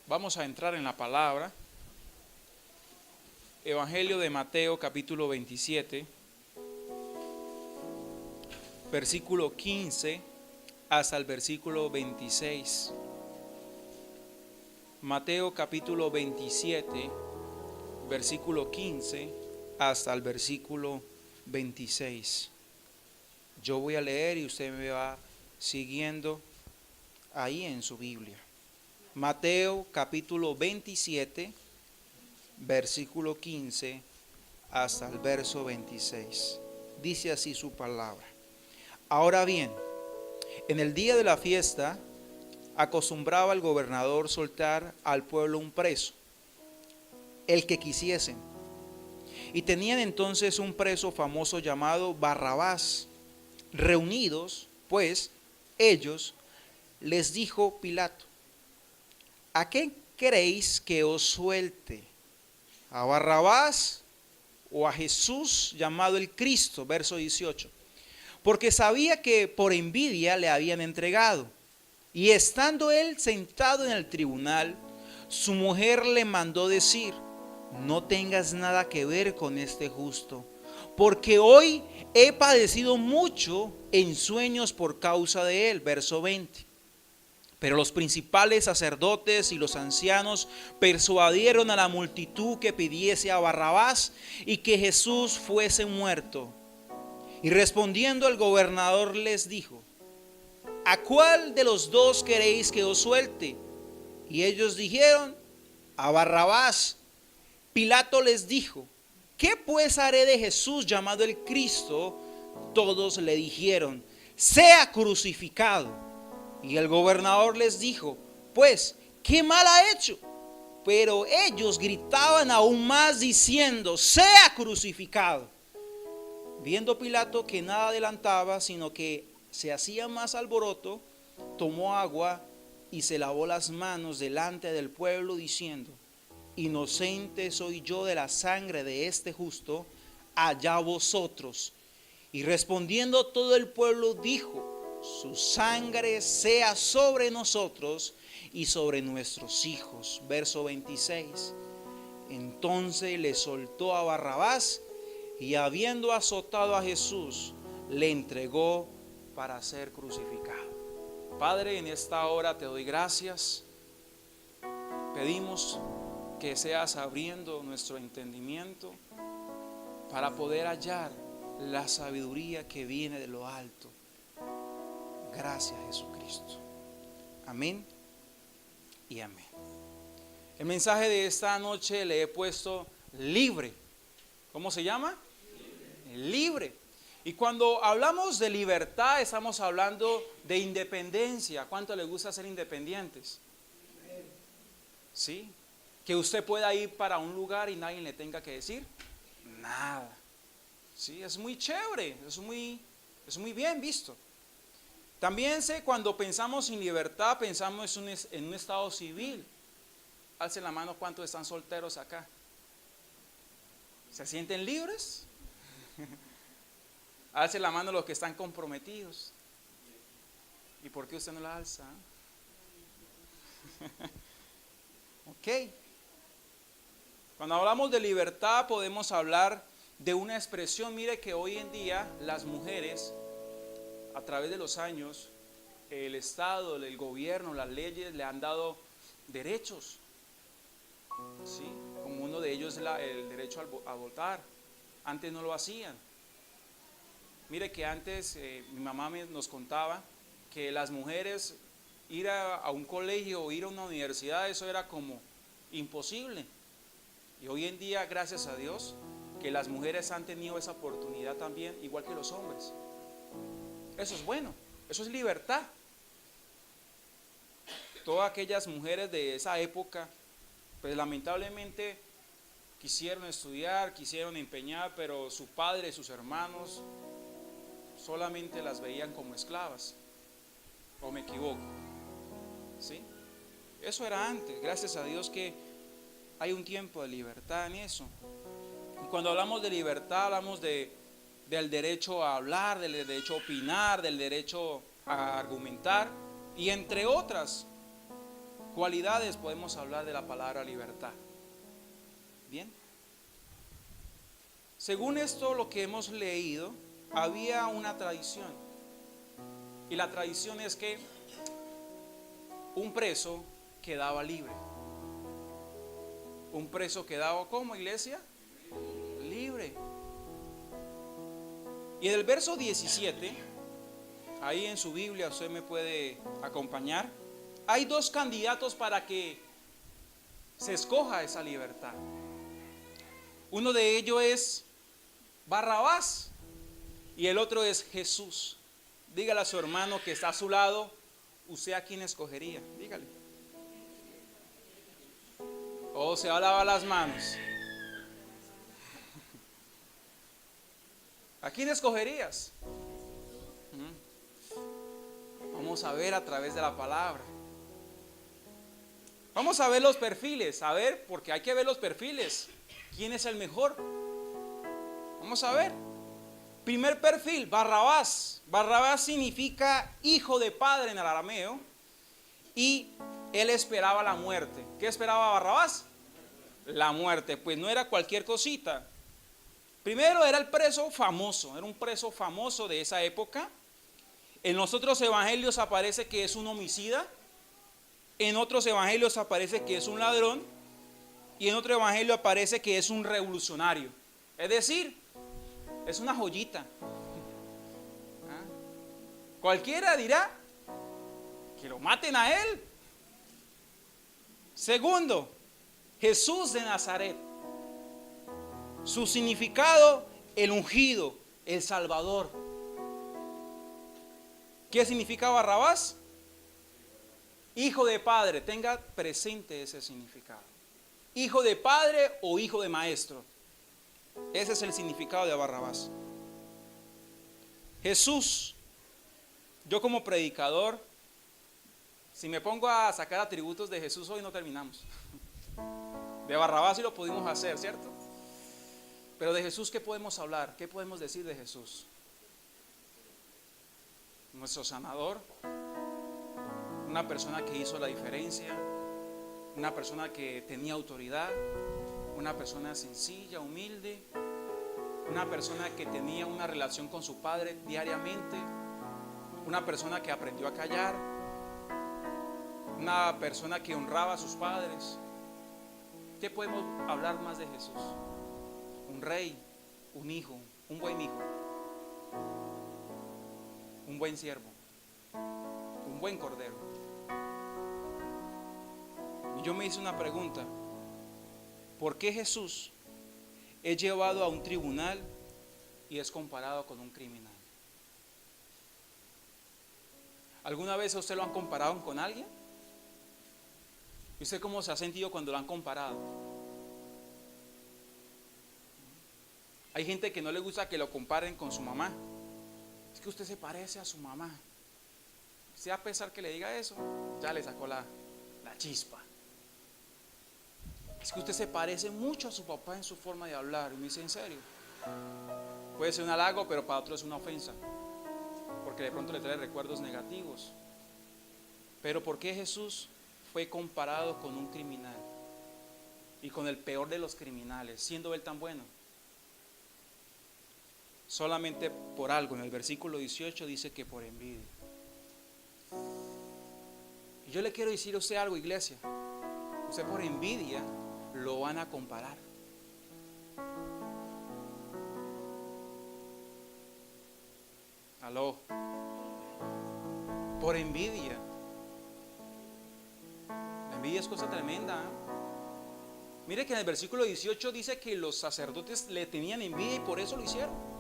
Vamos a entrar en la palabra. Evangelio de Mateo, capítulo 27, versículo 15 hasta el versículo 26. Mateo capítulo 27, versículo 15 hasta el versículo 26. Yo voy a leer y usted me va siguiendo ahí en su Biblia. Mateo capítulo 27, versículo 15 hasta el verso 26. Dice así su palabra. Ahora bien, en el día de la fiesta acostumbraba el gobernador soltar al pueblo un preso, el que quisiesen. Y tenían entonces un preso famoso llamado Barrabás. Reunidos, pues, ellos, les dijo Pilato: ¿a qué queréis que os suelte? ¿A Barrabás o a Jesús llamado el Cristo? Verso 18. Porque sabía que por envidia le habían entregado. Y estando él sentado en el tribunal, su mujer le mandó decir: no tengas nada que ver con este justo, porque hoy he padecido mucho en sueños por causa de él. Verso 20. Pero los principales sacerdotes y los ancianos persuadieron a la multitud que pidiese a Barrabás y que Jesús fuese muerto. Y respondiendo el gobernador les dijo: ¿a cuál de los dos queréis que os suelte? Y ellos dijeron: a Barrabás. Pilato les dijo: ¿qué pues haré de Jesús llamado el Cristo? Todos le dijeron: sea crucificado. Y el gobernador les dijo: pues, ¿qué mal ha hecho? Pero ellos gritaban aún más diciendo: sea crucificado. Viendo Pilato que nada adelantaba, sino que se hacía más alboroto, tomó agua y se lavó las manos delante del pueblo, diciendo: inocente soy yo de la sangre de este justo, allá vosotros. Y respondiendo todo el pueblo dijo: su sangre sea sobre nosotros y sobre nuestros hijos. Verso 26. Entonces le soltó a Barrabás, y habiendo azotado a Jesús, le entregó para ser crucificado. Padre, en esta hora te doy gracias. Pedimos que seas abriendo nuestro entendimiento para poder hallar la sabiduría que viene de lo alto. Gracias, Jesucristo. Amén y amén. El mensaje de esta noche le he puesto libre. ¿Cómo se llama? Libre. Y cuando hablamos de libertad, estamos hablando de independencia. ¿Cuánto le gusta ser independientes? ¿Sí? Que usted pueda ir para un lugar y nadie le tenga que decir nada. ¿Sí? Es muy chévere, es muy bien visto. También sé, cuando pensamos en libertad, pensamos en un estado civil. Alce la mano, ¿cuántos están solteros acá? ¿Se sienten libres? Alce la mano los que están comprometidos. ¿Y por qué usted no la alza? Ok. Cuando hablamos de libertad podemos hablar de una expresión. Mire que hoy en día las mujeres, a través de los años, el Estado, el gobierno, las leyes le han dado derechos, ¿sí? Como uno de ellos es el derecho a votar. Antes no lo hacían. Mire que antes mi mamá nos contaba que las mujeres ir a un colegio o ir a una universidad, eso era como imposible. Y hoy en día, gracias a Dios, que las mujeres han tenido esa oportunidad también, igual que los hombres. Eso es bueno, eso es libertad. Todas aquellas mujeres de esa época, pues lamentablemente quisieron estudiar, quisieron empeñar, pero su padre, sus hermanos, solamente las veían como esclavas. ¿O me equivoco? ¿Sí? Eso era antes. Gracias a Dios que hay un tiempo de libertad en eso. Y cuando hablamos de libertad, hablamos del derecho a hablar, del derecho a opinar, del derecho a argumentar, y entre otras cualidades podemos hablar de la palabra libertad. Bien. Según esto, lo que hemos leído, había una tradición. Y la tradición es que un preso quedaba libre. Un preso quedaba, ¿cómo, iglesia? Libre. Y en el verso 17, ahí en su Biblia usted me puede acompañar, hay dos candidatos para que se escoja esa libertad. Uno de ellos es Barrabás y el otro es Jesús. Dígale a su hermano que está a su lado, ¿usted a quién escogería? Dígale. O se va a lavar las manos. ¿A quién escogerías? Vamos a ver a través de la palabra. Vamos a ver los perfiles, a ver, porque hay que ver los perfiles. ¿Quién es el mejor? Vamos a ver. Primer perfil, Barrabás. Barrabás significa hijo de padre en el arameo. Y él esperaba la muerte. ¿Qué esperaba Barrabás? La muerte. Pues no era cualquier cosita. Primero era el preso famoso. Era un preso famoso de esa época. En los otros evangelios aparece que es un homicida. En otros evangelios aparece que es un ladrón. Y en otro evangelio aparece que es un revolucionario. Es decir, es una joyita. Cualquiera dirá que lo maten a él. Segundo, Jesús de Nazaret. Su significado, el ungido, el Salvador. ¿Qué significa Barrabás? Hijo de padre. Tenga presente ese significado. Hijo de padre o hijo de maestro. Ese es el significado de Barrabás. Jesús. Yo como predicador, si me pongo a sacar atributos de Jesús hoy no terminamos. De Barrabás sí lo pudimos hacer, ¿cierto? Pero de Jesús, ¿qué podemos hablar? ¿Qué podemos decir de Jesús? Nuestro sanador, una persona que hizo la diferencia, una persona que tenía autoridad, una persona sencilla, humilde, una persona que tenía una relación con su padre diariamente, una persona que aprendió a callar, una persona que honraba a sus padres. ¿Qué podemos hablar más de Jesús? Un rey, un hijo, un buen hijo, un buen siervo, un buen cordero. Y yo me hice una pregunta: ¿por qué Jesús es llevado a un tribunal y es comparado con un criminal? ¿Alguna vez a usted lo han comparado con alguien? ¿Y usted cómo se ha sentido cuando lo han comparado? Hay gente que no le gusta que lo comparen con su mamá. Es que usted se parece a su mamá. Si a pesar que le diga eso, ya le sacó la chispa. Es que usted se parece mucho a su papá en su forma de hablar. Y me dice, ¿en serio? Puede ser un halago, pero para otro es una ofensa, porque de pronto le trae recuerdos negativos. Pero ¿por qué Jesús fue comparado con un criminal y con el peor de los criminales, siendo él tan bueno? Solamente por algo. En el versículo 18 dice que por envidia. Y yo le quiero decir a usted algo, iglesia. Usted por envidia lo van a comparar. Aló. Por envidia. La envidia es cosa tremenda, ¿eh? Mire que en el versículo 18 dice que los sacerdotes le tenían envidia y por eso lo hicieron.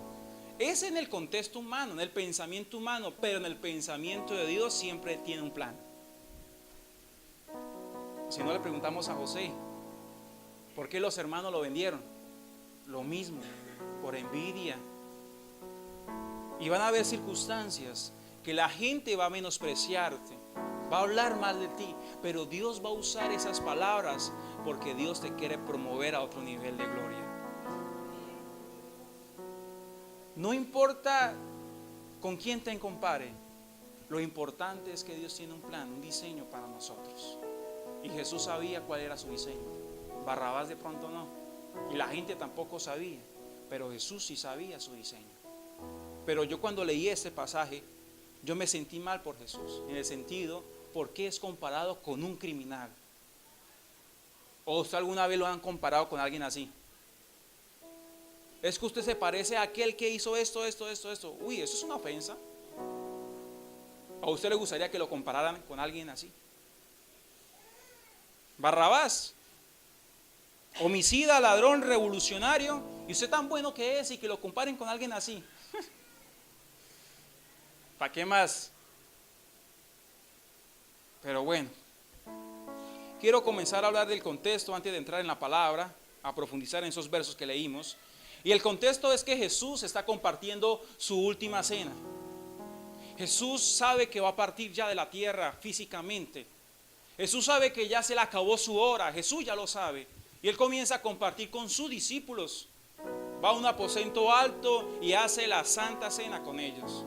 Es en el contexto humano, en el pensamiento humano, pero en el pensamiento de Dios siempre tiene un plan. Si no, le preguntamos a José, ¿por qué los hermanos lo vendieron? Lo mismo, por envidia. Y van a haber circunstancias que la gente va a menospreciarte, va a hablar mal de ti, pero Dios va a usar esas palabras porque Dios te quiere promover a otro nivel de gloria. No importa con quién te compare, lo importante es que Dios tiene un plan, un diseño para nosotros. Y Jesús sabía cuál era su diseño. Barrabás de pronto no. Y la gente tampoco sabía. Pero Jesús sí sabía su diseño. Pero yo cuando leí este pasaje, yo me sentí mal por Jesús. En el sentido, ¿por qué es comparado con un criminal? ¿O usted alguna vez lo han comparado con alguien así? Es que usted se parece a aquel que hizo esto. Uy, eso es una ofensa. ¿A usted le gustaría que lo compararan con alguien así? Barrabás, homicida, ladrón, revolucionario, y usted tan bueno que es y que lo comparen con alguien así. ¿Para qué más? Pero bueno, quiero comenzar a hablar del contexto antes de entrar en la palabra, a profundizar en esos versos que leímos. Y el contexto es que Jesús está compartiendo su última cena. Jesús sabe que va a partir ya de la tierra físicamente. Jesús sabe que ya se le acabó su hora. Jesús ya lo sabe. Y él comienza a compartir con sus discípulos. Va a un aposento alto y hace la santa cena con ellos.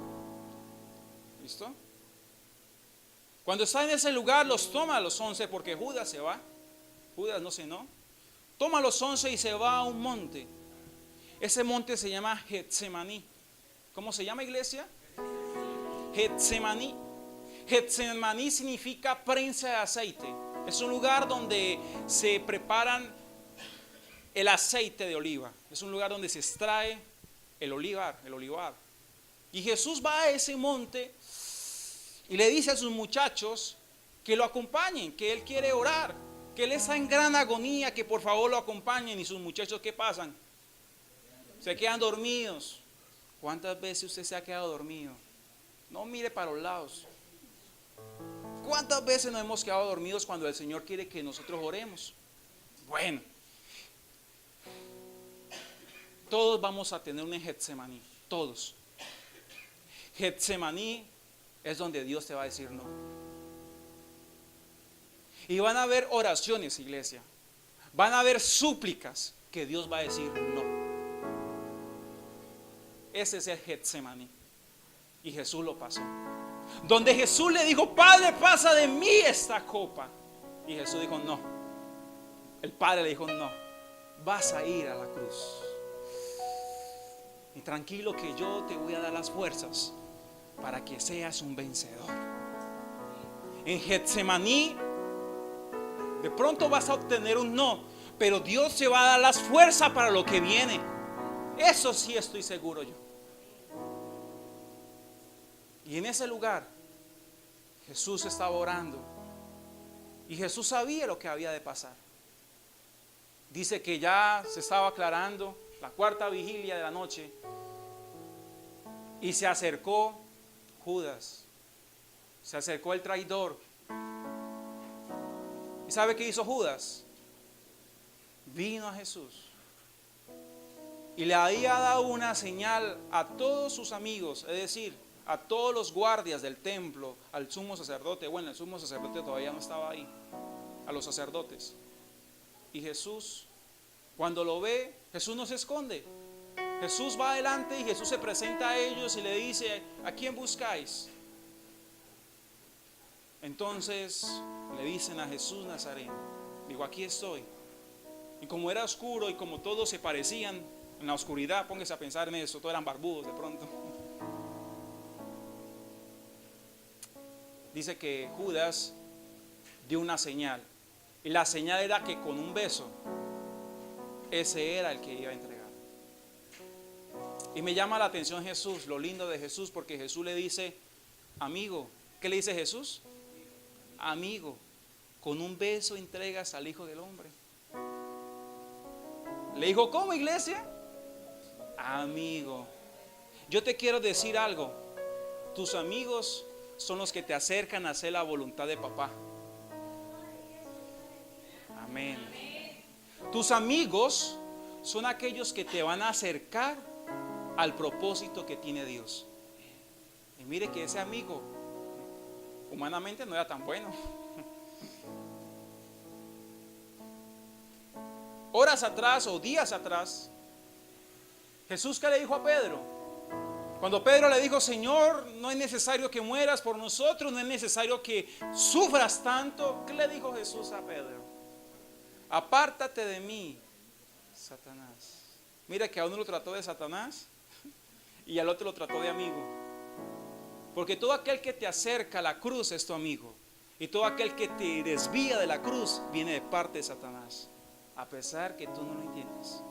¿Listo? Cuando está en ese lugar los toma a los 11 porque Judas se va. Judas no cenó. Toma a los 11 y se va a un monte. Ese monte se llama Getsemaní. ¿Cómo se llama, iglesia? Getsemaní. Getsemaní significa prensa de aceite. Es un lugar donde se preparan el aceite de oliva. Es un lugar donde se extrae el olivar. Y Jesús va a ese monte y le dice a sus muchachos que lo acompañen, que él quiere orar, que él está en gran agonía, que por favor lo acompañen. Y sus muchachos, ¿qué pasan? Se quedan dormidos. ¿Cuántas veces usted se ha quedado dormido? No mire para los lados. ¿Cuántas veces nos hemos quedado dormidos cuando el Señor quiere que nosotros oremos? Bueno, todos vamos a tener un Getsemaní, todos. Getsemaní es donde Dios te va a decir no. Y van a haber oraciones, iglesia. Van a haber súplicas que Dios va a decir no. Ese es el Getsemaní. Y Jesús lo pasó. Donde Jesús le dijo: Padre, pasa de mí esta copa. Y Jesús dijo: no. El Padre le dijo: no, vas a ir a la cruz. Y tranquilo que yo te voy a dar las fuerzas para que seas un vencedor. En Getsemaní de pronto vas a obtener un no, pero Dios te va a dar las fuerzas para lo que viene. Eso sí estoy seguro yo. Y en ese lugar Jesús estaba orando. Y Jesús sabía lo que había de pasar. Dice que ya se estaba aclarando la cuarta vigilia de la noche. Y se acercó Judas. Se acercó el traidor. ¿Y sabe qué hizo Judas? Vino a Jesús. Y le había dado una señal a todos sus amigos, es decir, a todos los guardias del templo, al sumo sacerdote. Bueno, el sumo sacerdote todavía no estaba ahí. A los sacerdotes. Y Jesús, cuando lo ve, Jesús no se esconde. Jesús va adelante y Jesús se presenta a ellos y le dice: ¿a quién buscáis? Entonces le dicen a Jesús Nazareno. Digo: aquí estoy. Y como era oscuro y como todos se parecían en la oscuridad, póngase a pensar en eso, todos eran barbudos de pronto. Dice que Judas dio una señal. Y la señal era que con un beso, ese era el que iba a entregar. Y me llama la atención Jesús, lo lindo de Jesús, porque Jesús le dice: amigo. ¿Qué le dice Jesús? Amigo, con un beso entregas al Hijo del Hombre. Le dijo: ¿cómo, iglesia? Amigo. Yo te quiero decir algo. Tus amigos son los que te acercan a hacer la voluntad de papá. Amén. Tus amigos son aquellos que te van a acercar al propósito que tiene Dios. Y mire que ese amigo humanamente no era tan bueno. Horas atrás o días atrás, Jesús, ¿qué le dijo a Pedro? Cuando Pedro le dijo, Señor, no es necesario que mueras por nosotros, no es necesario que sufras tanto, ¿qué le dijo Jesús a Pedro? Apártate de mí, Satanás. Mira que a uno lo trató de Satanás y al otro lo trató de amigo. Porque todo aquel que te acerca a la cruz es tu amigo. Y todo aquel que te desvía de la cruz viene de parte de Satanás, a pesar que tú no lo entiendes.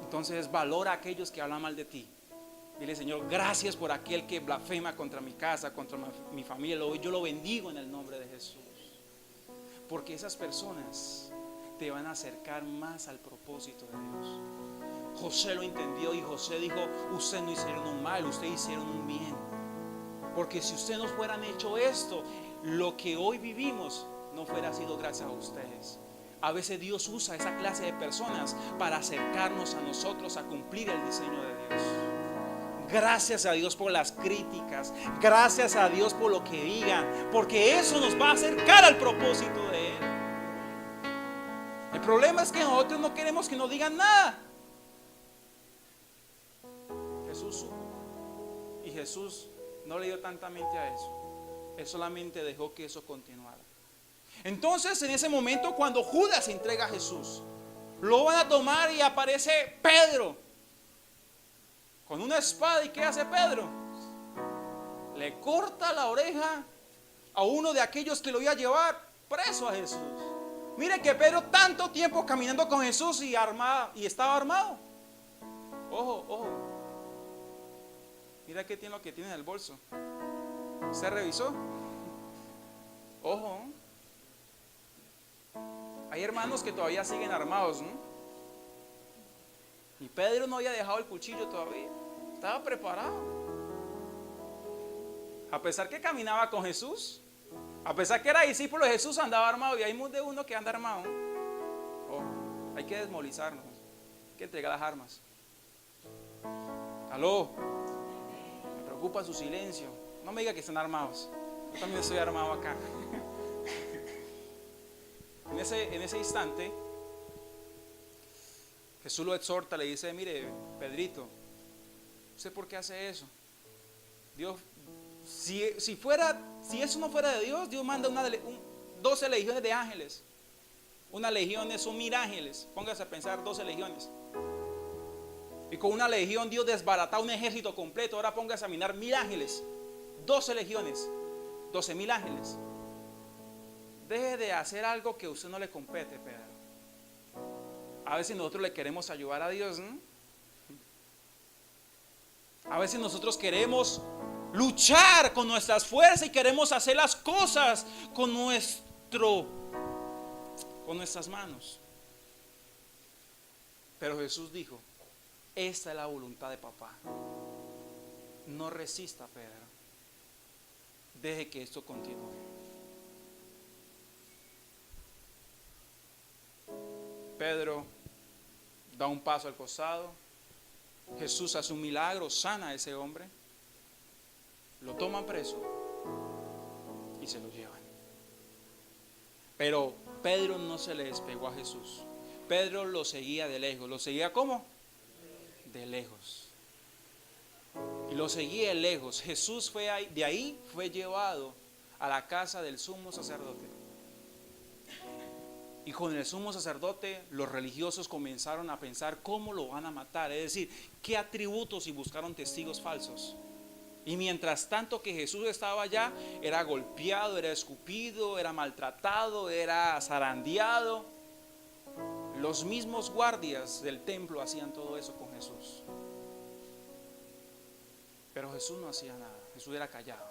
Entonces valora a aquellos que hablan mal de ti. Dile, Señor, gracias por aquel que blasfema contra mi casa, contra mi familia. Yo lo bendigo en el nombre de Jesús. Porque esas personas te van a acercar más al propósito de Dios. José lo entendió y José dijo, ustedes no hicieron un mal, ustedes hicieron un bien. Porque si ustedes no fueran hecho esto, lo que hoy vivimos no fuera sido gracias a ustedes. A veces Dios usa esa clase de personas para acercarnos a nosotros a cumplir el diseño de Dios. Gracias a Dios por las críticas, gracias a Dios por lo que digan, porque eso nos va a acercar al propósito de Él. El problema es que nosotros no queremos que nos digan nada. Jesús supo, y Jesús no le dio tanta mente a eso. Él solamente dejó que eso continuara. Entonces, en ese momento, cuando Judas entrega a Jesús, lo van a tomar y aparece Pedro con una espada. ¿Y qué hace Pedro? Le corta la oreja a uno de aquellos que lo iba a llevar preso a Jesús. Mire que Pedro tanto tiempo caminando con Jesús y estaba armado. Ojo, ojo. Mira qué tiene lo que tiene en el bolso. ¿Se revisó? Ojo. Hay hermanos que todavía siguen armados, ¿no? Y Pedro no había dejado el cuchillo todavía. Estaba preparado. A pesar que caminaba con Jesús, a pesar que era discípulo de Jesús, andaba armado. Y hay más de uno que anda armado. Ojo, hay que desmovilizarnos. Hay que entregar las armas. Aló. Me preocupa su silencio. No me diga que están armados. Yo también estoy armado acá. En ese instante, Jesús lo exhorta, le dice, mire, Pedrito, ¿usted por qué hace eso? Dios, si eso no fuera de Dios, Dios manda 12 legiones de ángeles. Una legión son 1000 ángeles. Póngase a pensar, 12 legiones. Y con una legión Dios desbarata un ejército completo. Ahora póngase a mirar 1000 ángeles. 12 legiones, 12.000 ángeles. Deje de hacer algo que a usted no le compete, Pedro. A veces nosotros le queremos ayudar a Dios, ¿no? A veces nosotros queremos luchar con nuestras fuerzas y queremos hacer las cosas con nuestras manos. Pero Jesús dijo, esta es la voluntad de papá. No resista, Pedro. Deje que esto continúe. Pedro da un paso al costado. Jesús hace un milagro, sana a ese hombre. Lo toman preso y se lo llevan. Pero Pedro no se le despegó a Jesús. Pedro lo seguía de lejos. ¿Lo seguía cómo? De lejos. Y lo seguía de lejos. Jesús de ahí fue llevado a la casa del sumo sacerdote. Y con el sumo sacerdote, los religiosos comenzaron a pensar cómo lo van a matar. Es decir, qué atributos, y buscaron testigos falsos. Y mientras tanto que Jesús estaba allá, era golpeado, era escupido, era maltratado, era zarandeado. Los mismos guardias del templo hacían todo eso con Jesús. Pero Jesús no hacía nada, Jesús era callado.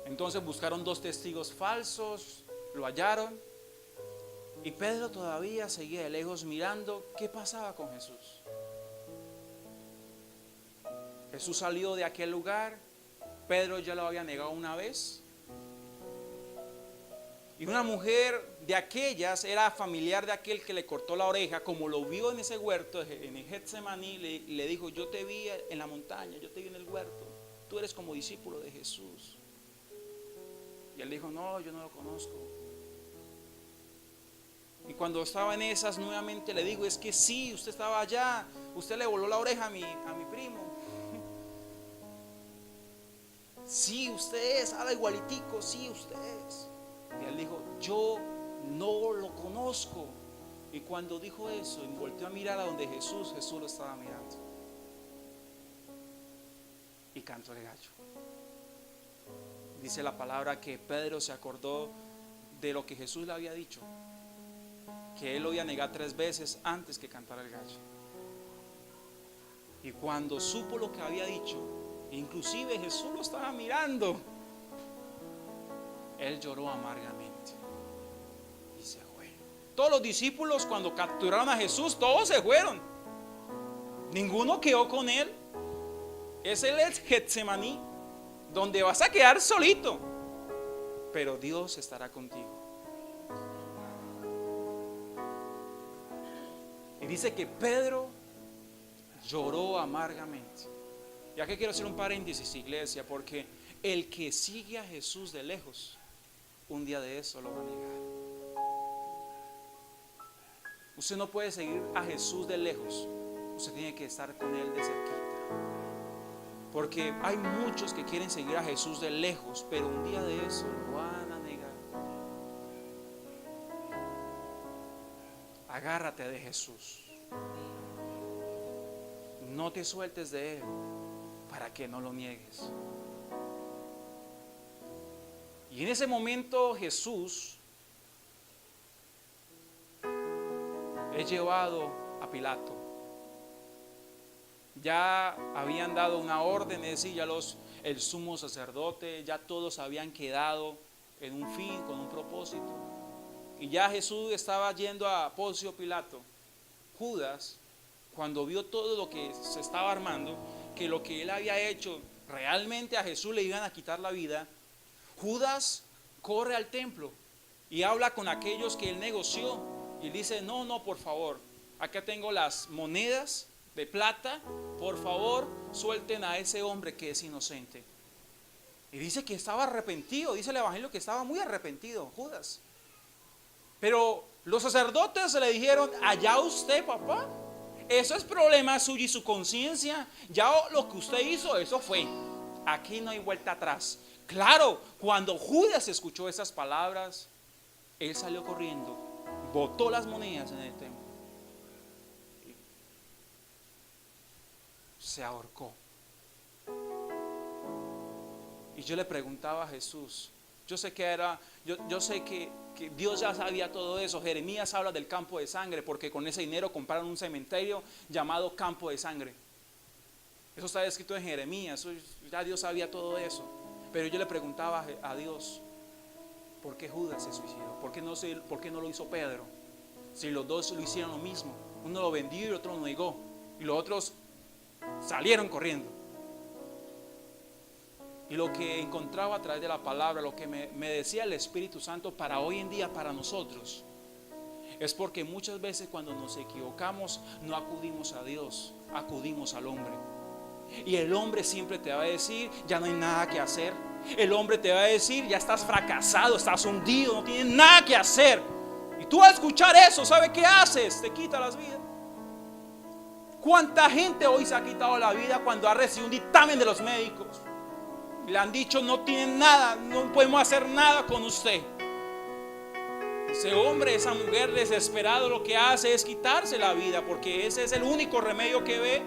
Entonces buscaron 2 testigos falsos, lo hallaron. Y Pedro todavía seguía de lejos mirando qué pasaba con Jesús. Jesús salió de aquel lugar. Pedro ya lo había negado una vez. Y una mujer de aquellas era familiar de aquel que le cortó la oreja. Como lo vio en ese huerto, en el Getsemaní, le dijo, yo te vi en la montaña, yo te vi en el huerto. Tú eres como discípulo de Jesús. Y él dijo, no, yo no lo conozco. Y cuando estaba en esas, nuevamente le digo, es que sí, usted estaba allá, usted le voló la oreja a mi primo. Sí, usted es, habla igualitico, sí, usted es. Y él dijo, yo no lo conozco. Y cuando dijo eso, y volteó a mirar a donde Jesús lo estaba mirando. Y cantó el gallo. Dice la palabra que Pedro se acordó de lo que Jesús le había dicho, que él lo iba a negar 3 veces antes que cantara el gallo. Y cuando supo lo que había dicho, inclusive Jesús lo estaba mirando, él lloró amargamente y se fue. Todos los discípulos, cuando capturaron a Jesús, todos se fueron, ninguno quedó con él. Es el Getsemaní, donde vas a quedar solito, pero Dios estará contigo. Y dice que Pedro lloró amargamente. Ya que quiero hacer un paréntesis, iglesia, porque el que sigue a Jesús de lejos, un día de eso lo va a negar. Usted no puede seguir a Jesús de lejos, usted tiene que estar con él de cerquita. Porque hay muchos que quieren seguir a Jesús de lejos, pero un día de eso lo van a negar. Agárrate de Jesús. No te sueltes de él para que no lo niegues. Y en ese momento Jesús es llevado a Pilato. Ya habían dado una orden, es decir, ya el sumo sacerdote, ya todos habían quedado en un fin, con un propósito. Y ya Jesús estaba yendo a Poncio Pilato. Judas, cuando vio todo lo que se estaba armando, que lo que él había hecho realmente a Jesús le iban a quitar la vida, Judas corre al templo y habla con aquellos que él negoció y dice, no, por favor, acá tengo las monedas de plata, por favor suelten a ese hombre que es inocente. Y dice que estaba arrepentido, dice el evangelio que estaba muy arrepentido Judas. Pero los sacerdotes le dijeron, allá usted, papá, eso es problema suyo y su conciencia, ya lo que usted hizo, eso fue, aquí no hay vuelta atrás. Claro, cuando Judas escuchó esas palabras, él salió corriendo, botó las monedas en el templo, se ahorcó. Y yo le preguntaba a Jesús, yo sé que Dios ya sabía todo eso. Jeremías habla del campo de sangre, porque con ese dinero compraron un cementerio llamado campo de sangre. Eso está escrito en Jeremías, ya Dios sabía todo eso. Pero yo le preguntaba a Dios, ¿por qué Judas se suicidó? ¿Por qué no lo hizo Pedro? Si los dos lo hicieron lo mismo, uno lo vendió y otro lo negó, y los otros salieron corriendo. Y lo que encontraba a través de la palabra, lo que me decía el Espíritu Santo para hoy en día, para nosotros, es porque muchas veces cuando nos equivocamos no acudimos a Dios, acudimos al hombre. Y el hombre siempre te va a decir, ya no hay nada que hacer. El hombre te va a decir, ya estás fracasado, estás hundido, no tienes nada que hacer. Y tú al escuchar eso, ¿sabes qué haces? Te quita las vidas. ¿Cuánta gente hoy se ha quitado la vida cuando ha recibido un dictamen de los médicos? Le han dicho, no tienen nada, no podemos hacer nada con usted. Ese hombre, esa mujer desesperado lo que hace es quitarse la vida, porque ese es el único remedio que ve.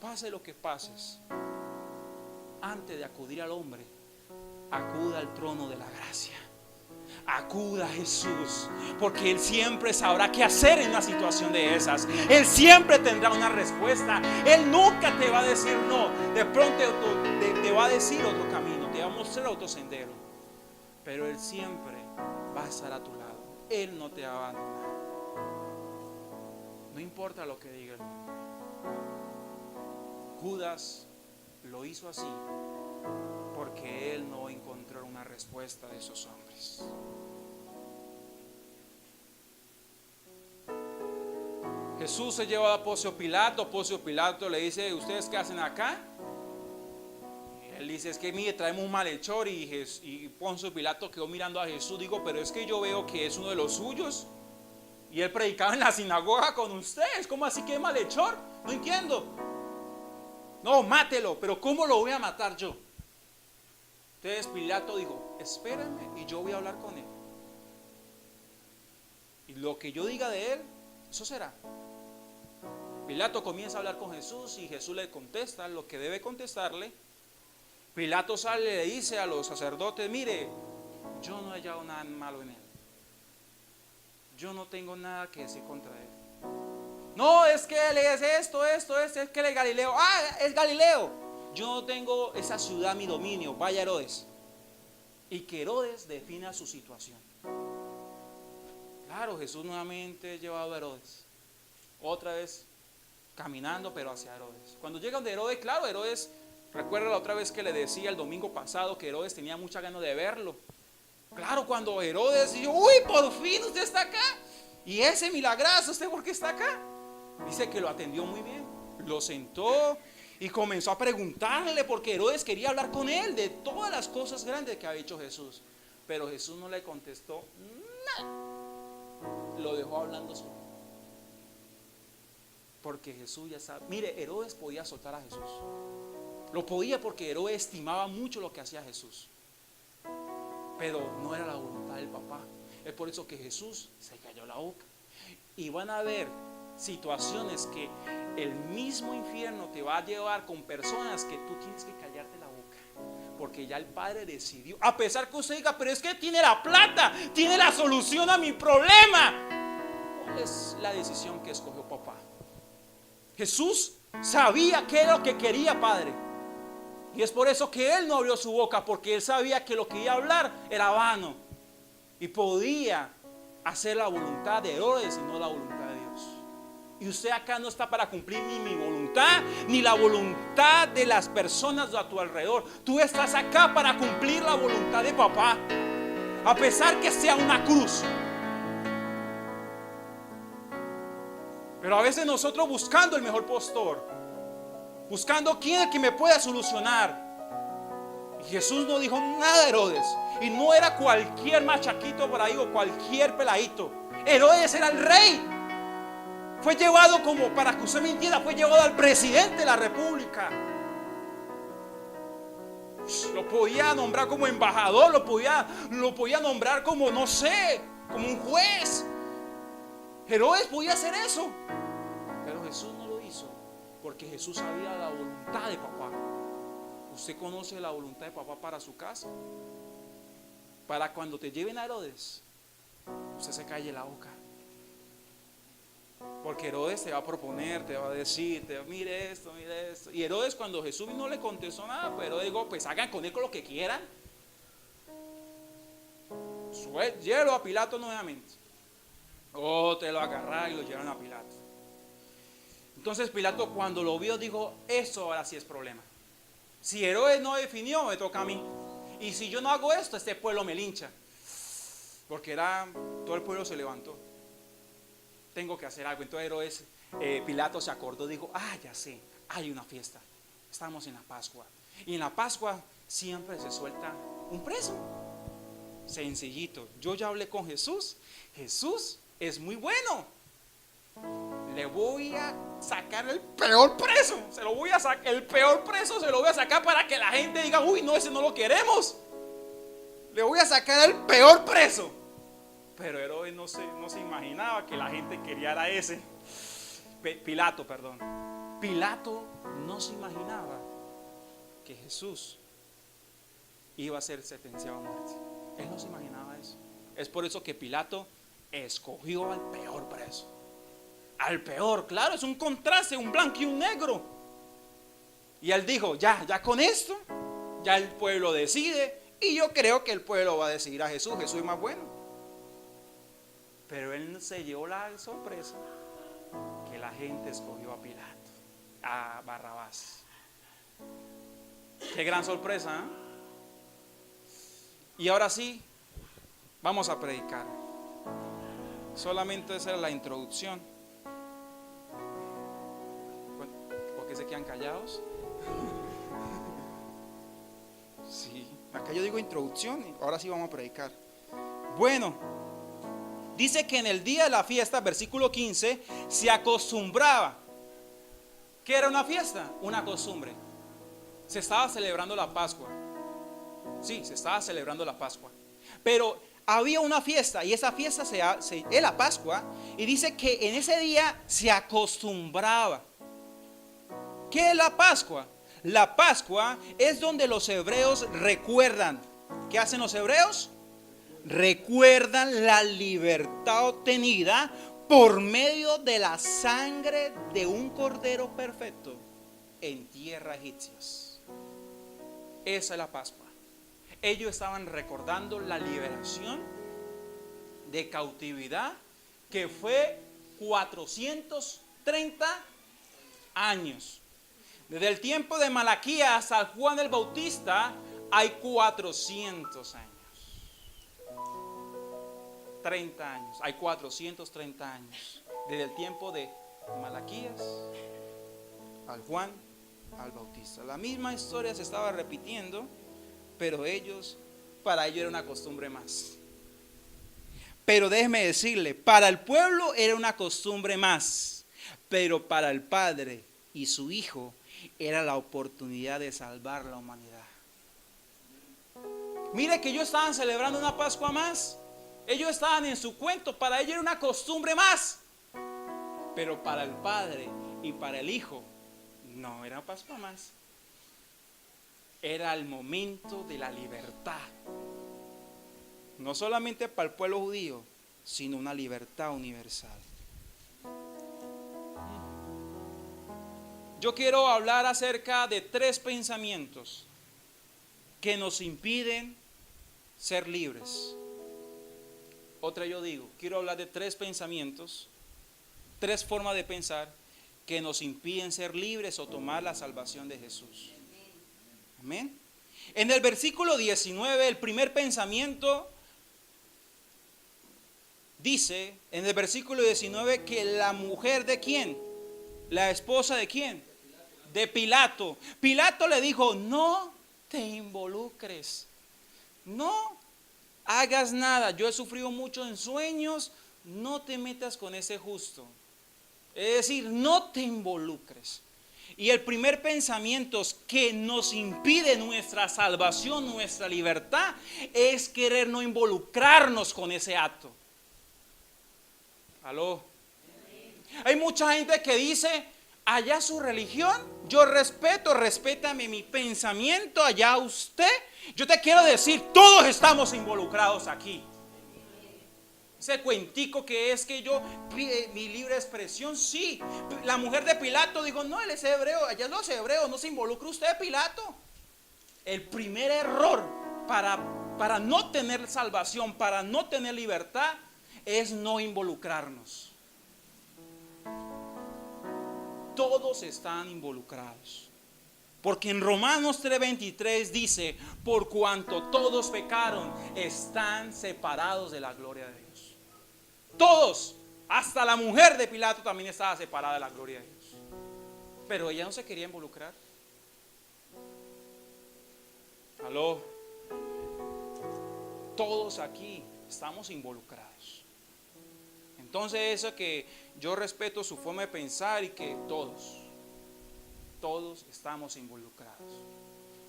Pase lo que pases, antes de acudir al hombre, acuda al trono de la gracia. Acuda a Jesús, porque Él siempre sabrá qué hacer en una situación de esas. Él siempre tendrá una respuesta. Él nunca te va a decir no. De pronto te va a decir otro camino, te va a mostrar otro sendero, pero Él siempre va a estar a tu lado. Él no te va a abandonar. No importa lo que diga el hombre. Judas lo hizo así porque él no encontró una respuesta de esos hombres. Jesús se lleva a Poncio Pilato. Poncio Pilato le dice, ¿ustedes qué hacen acá? Y él Él dice, es que mire, traemos un malhechor, y Poncio Pilato quedó mirando a Jesús. Digo, pero es que yo veo que es uno de los suyos. Y él predicaba en la sinagoga con ustedes. ¿Cómo así que es malhechor? No entiendo. No, mátelo, pero ¿cómo lo voy a matar yo? Entonces Pilato dijo, espérenme y yo voy a hablar con él. Y lo que yo diga de él, eso será. Pilato comienza a hablar con Jesús y Jesús le contesta lo que debe contestarle. Pilato sale y le dice a los sacerdotes, mire, yo no he hallado nada malo en él. Yo no tengo nada que decir contra él. No, es que él es esto, es que él es Galileo. Ah, es Galileo. Yo no tengo esa ciudad a mi dominio, vaya Herodes. Y que Herodes defina su situación. Claro, Jesús nuevamente es llevado a Herodes. Otra vez caminando, pero hacia Herodes. Cuando llegan de Herodes, claro, Herodes, recuerda la otra vez que le decía el domingo pasado que Herodes tenía mucha ganas de verlo. Claro, cuando Herodes dijo, uy, por fin usted está acá. Y ese milagrazo, ¿usted por qué está acá? Dice que lo atendió muy bien. Lo sentó y comenzó a preguntarle, porque Herodes quería hablar con él de todas las cosas grandes que había hecho Jesús. Pero Jesús no le contestó nada. Lo dejó hablando solo. Porque Jesús ya sabe. Mire, Herodes podía soltar a Jesús. Lo podía porque Herodes estimaba mucho lo que hacía Jesús. Pero no era la voluntad del papá. Es por eso que Jesús se cayó la boca. Y van a haber situaciones que el mismo infierno te va a llevar con personas que tú tienes que callarte la boca. Porque ya el Padre decidió. A pesar que usted diga, pero es que tiene la plata, tiene la solución a mi problema. ¿Cuál es la decisión que escogió papá? Jesús sabía qué era lo que quería, Padre. Y es por eso que él no abrió su boca, porque él sabía que lo que iba a hablar era vano. Y podía hacer la voluntad de Herodes y no la voluntad de Dios. Y usted acá no está para cumplir ni mi voluntad, ni la voluntad de las personas a tu alrededor. Tú estás acá para cumplir la voluntad de papá, a pesar que sea una cruz. Pero a veces nosotros buscando el mejor postor, buscando quién es que me pueda solucionar. Y Jesús no dijo nada a Herodes. Y no era cualquier machaquito por ahí o cualquier peladito. Herodes era el rey. Fue llevado, como para que usted me entienda, fue llevado al presidente de la república. Lo podía nombrar como embajador, lo podía nombrar como, no sé, como un juez. Herodes podía hacer eso. Pero Jesús no lo hizo, porque Jesús sabía la voluntad de papá. ¿Usted conoce la voluntad de papá para su casa? Para cuando te lleven a Herodes, usted se calle la boca. Porque Herodes te va a proponer, te va a decir, mire esto, mire esto. Y Herodes, cuando Jesús no le contestó nada, pues Herodes dijo, pues hagan con él con lo que quieran. Llévelo a Pilato nuevamente. Te lo agarraron y lo llevaron a Pilato. Entonces Pilato, cuando lo vio, dijo, eso ahora sí es problema. Si Herodes no definió, me toca a mí. Y si yo no hago esto, este pueblo me lincha. Porque todo el pueblo se levantó. Tengo que hacer algo. Entonces Pilato se acordó, dijo, ya sé, hay una fiesta. Estamos en la Pascua. Y en la Pascua siempre se suelta un preso. Sencillito. Yo ya hablé con Jesús. Jesús es muy bueno. Le voy a sacar el peor preso. El peor preso se lo voy a sacar para que la gente diga, uy, no, ese no lo queremos. Le voy a sacar el peor preso. Pero Herodes no se imaginaba que la gente quería a ese. Pilato no se imaginaba que Jesús iba a ser sentenciado a muerte. Él no se imaginaba eso. Es por eso que Pilato escogió al peor preso. Al peor, claro, es un contraste, un blanco y un negro. Y él dijo, ya con esto, ya el pueblo decide. Y yo creo que el pueblo va a decidir a Jesús. Jesús es más bueno. Pero él se llevó la sorpresa que la gente escogió a Pilato, a Barrabás. Qué gran sorpresa, ¿eh? Y ahora sí, vamos a predicar. Solamente esa era la introducción. ¿Por qué se quedan callados? Sí, acá yo digo introducción, ahora sí vamos a predicar. Bueno, dice que en el día de la fiesta, versículo 15, se acostumbraba. ¿Qué era una fiesta? Una costumbre. Se estaba celebrando la Pascua. Sí, se estaba celebrando la Pascua. Pero había una fiesta y esa fiesta es la Pascua. Y dice que en ese día se acostumbraba. ¿Qué es la Pascua? La Pascua es donde los hebreos recuerdan. ¿Qué hacen los hebreos? Recuerdan la libertad obtenida por medio de la sangre de un cordero perfecto en tierra egipcias. Esa es la Pascua. Ellos estaban recordando la liberación de cautividad que fue 430 años. Desde el tiempo de Malaquías hasta Juan el Bautista hay 400 años. 30 años, hay 430 años. Desde el tiempo de Malaquías al Juan al Bautista. La misma historia se estaba repitiendo, pero para ellos era una costumbre más. Pero déjeme decirle, para el pueblo era una costumbre más, pero para el Padre y su Hijo era la oportunidad de salvar la humanidad. Mire que ellos estaban celebrando una Pascua más. Ellos estaban en su cuento, para ellos era una costumbre más. Pero para el Padre y para el Hijo, no era Pascua más. Era el momento de la libertad. No solamente para el pueblo judío, sino una libertad universal. Yo quiero hablar acerca de 3 pensamientos que nos impiden ser libres. Quiero hablar de 3 pensamientos, 3 formas de pensar que nos impiden ser libres o tomar la salvación de Jesús. Amén. En el versículo 19, el primer pensamiento dice, en el versículo 19, que la mujer de ¿quién? La esposa de ¿quién? De Pilato. Pilato le dijo, no te involucres, no hagas nada, yo he sufrido mucho en sueños, no te metas con ese justo. Es decir, no te involucres. Y el primer pensamiento que nos impide nuestra salvación, nuestra libertad, es querer no involucrarnos con ese acto. ¿Aló? Hay mucha gente que dice, allá su religión, yo respétame mi pensamiento, allá usted. Yo te quiero decir, todos estamos involucrados aquí. Ese cuentico que es que yo, mi libre expresión, sí. La mujer de Pilato dijo, no, él es hebreo, allá los hebreos, no se involucra usted, Pilato. El primer error para no tener salvación, para no tener libertad, es no involucrarnos. Todos están involucrados. Porque en Romanos 3:23 dice, por cuanto todos pecaron, están separados de la gloria de Dios. Todos, hasta la mujer de Pilato también estaba separada de la gloria de Dios. Pero ella no se quería involucrar. ¿Aló? Todos aquí estamos involucrados. Entonces eso que yo respeto su forma de pensar y que todos estamos involucrados.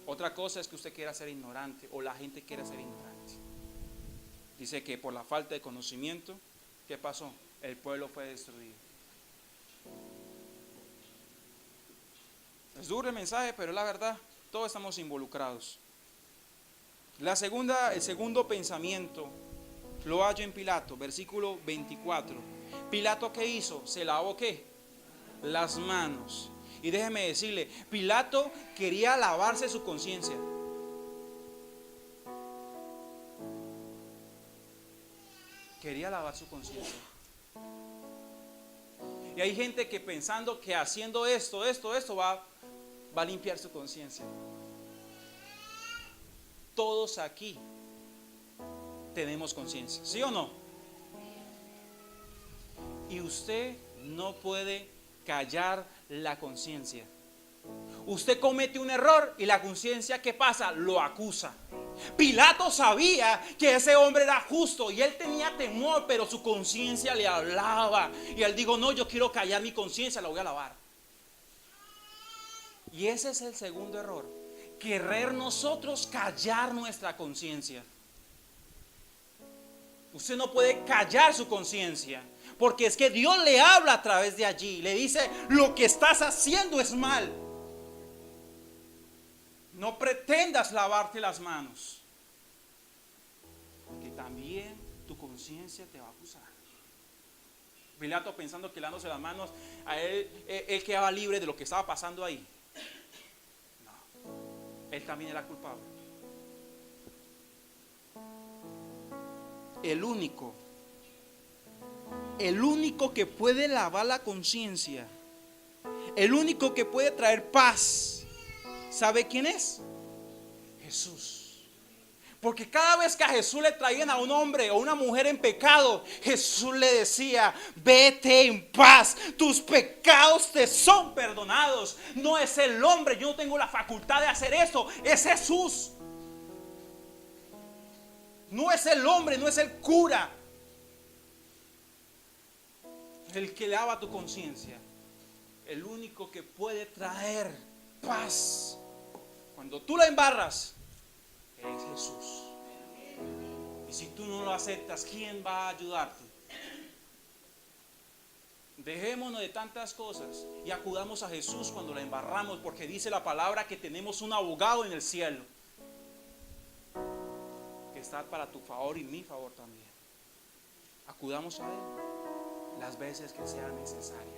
Otra cosa es que usted quiera ser ignorante o la gente quiera ser ignorante. Dice que por la falta de conocimiento, ¿qué pasó? El pueblo fue destruido. Es duro el mensaje, pero es la verdad, todos estamos involucrados. El segundo pensamiento lo hallo en Pilato, versículo 24. Pilato, ¿qué hizo? Se lavó ¿qué? Las manos. Y déjeme decirle, Pilato quería lavarse su conciencia. Quería lavar su conciencia. Y hay gente que pensando que haciendo esto va a limpiar su conciencia. Todos aquí tenemos conciencia, ¿sí o no? Y usted no puede callar la conciencia. Usted comete un error y la conciencia, ¿qué pasa? Lo acusa. Pilato sabía que ese hombre era justo y él tenía temor, pero su conciencia le hablaba. Y él dijo, no, yo quiero callar mi conciencia, la voy a lavar. Y ese es el segundo error. Querer nosotros callar nuestra conciencia. Usted no puede callar su conciencia, porque es que Dios le habla a través de allí. Le dice, lo que estás haciendo es mal. No pretendas lavarte las manos, porque también tu conciencia te va a acusar. Pilato, pensando que lavándose las manos, a él quedaba libre de lo que estaba pasando ahí. No, él también era culpable. El único que puede lavar la conciencia, el único que puede traer paz, ¿sabe quién es? Jesús. Porque cada vez que a Jesús le traían a un hombre o una mujer en pecado, Jesús le decía, vete en paz, tus pecados te son perdonados. No es el hombre, yo no tengo la facultad de hacer eso, es Jesús. No es el hombre, no es el cura el que lava tu conciencia. El único que puede traer paz cuando tú la embarras es Jesús. Y si tú no lo aceptas, ¿quién va a ayudarte? Dejémonos de tantas cosas y acudamos a Jesús cuando la embarramos, porque dice la palabra que tenemos un abogado en el cielo que está para tu favor y mi favor también. Acudamos a Él las veces que sea necesario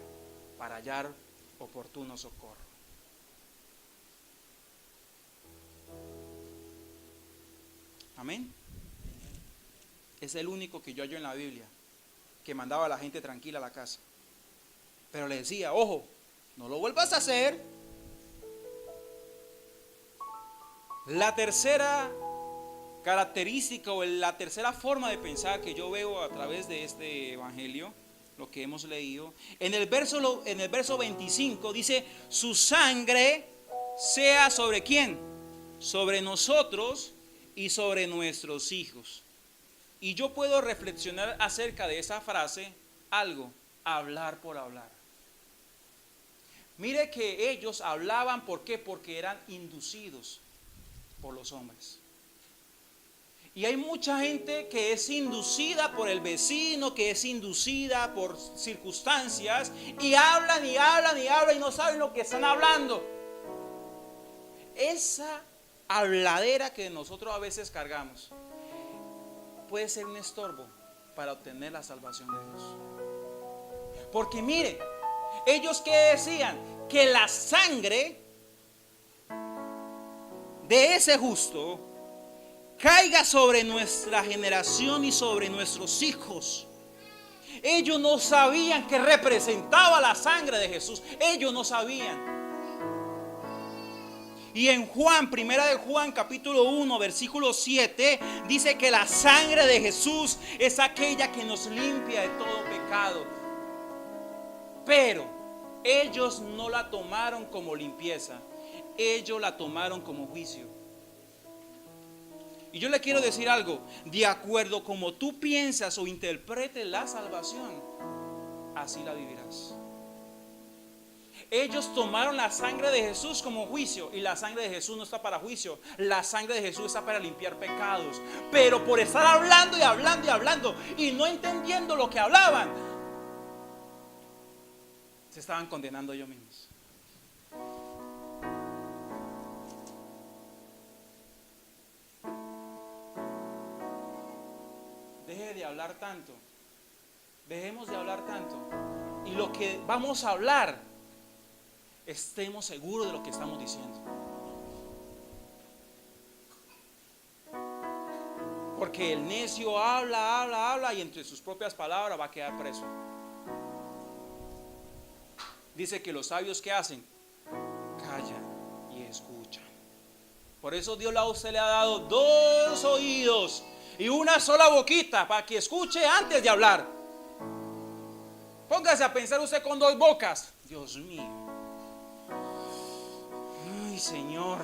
para hallar oportuno socorro. Amén. Es el único que yo hallo en la Biblia que mandaba a la gente tranquila a la casa, pero le decía, ojo, no lo vuelvas a hacer. La tercera característica o la tercera forma de pensar que yo veo a través de este evangelio, lo que hemos leído, en el verso 25 dice, su sangre sea sobre ¿quién? Sobre nosotros y sobre nuestros hijos. Y yo puedo reflexionar acerca de esa frase algo, hablar por hablar. Mire que ellos hablaban, ¿por qué? Porque eran inducidos por los hombres. Y hay mucha gente que es inducida por el vecino, que es inducida por circunstancias, y hablan y hablan y hablan y no saben lo que están hablando. Esa habladera que nosotros a veces cargamos puede ser un estorbo para obtener la salvación de Dios. Porque mire, ellos que decían que la sangre de ese justo caiga sobre nuestra generación y sobre nuestros hijos. Ellos no sabían que representaba la sangre de Jesús. Ellos no sabían. Y en Juan, primera de Juan, capítulo 1, versículo 7, dice que la sangre de Jesús es aquella que nos limpia de todo pecado. Pero ellos no la tomaron como limpieza, ellos la tomaron como juicio. Y yo le quiero decir algo, de acuerdo como tú piensas o interpretes la salvación, así la vivirás. Ellos tomaron la sangre de Jesús como juicio, y la sangre de Jesús no está para juicio, la sangre de Jesús está para limpiar pecados. Pero por estar hablando y hablando y hablando y no entendiendo lo que hablaban, se estaban condenando ellos mismos. Deje de hablar tanto, dejemos de hablar tanto, y lo que vamos a hablar, estemos seguros de lo que estamos diciendo. Porque el necio habla y entre sus propias palabras va a quedar preso. Dice que los sabios, ¿qué hacen? Callan y escuchan. Por eso Dios a usted le ha dado dos oídos y una sola boquita para que escuche antes de hablar. Póngase a pensar usted con dos bocas. Dios mío. Ay, Señor.